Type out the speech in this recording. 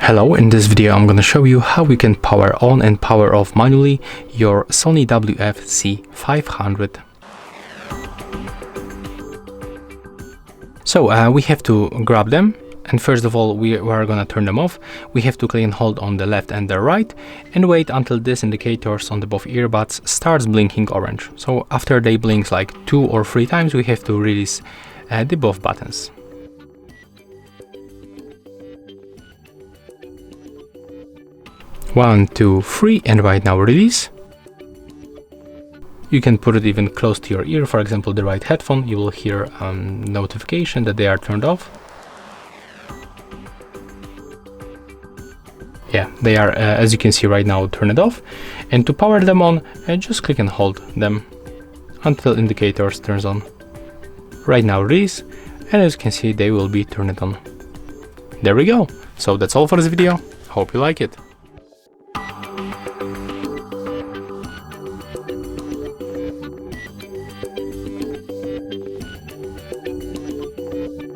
Hello, in this video I'm gonna show you how you can power on and power off manually your Sony WF-C500. So we have to grab them, and first of all we are gonna turn them off. We have to click and hold on the left and the right and wait until this indicators on the both earbuds starts blinking orange. So after they blink like 2 or 3 times, we have to release the both buttons. One, two, three, and right now release. You can put it even close to your ear, for example the right headphone. You will hear notification that they are turned off. Yeah, they are, as you can see right now, turned off. And to power them on, just click and hold them until indicators turns on. Right now release, and as you can see they will be turned on. There we go. So that's all for this video. Hope you like it.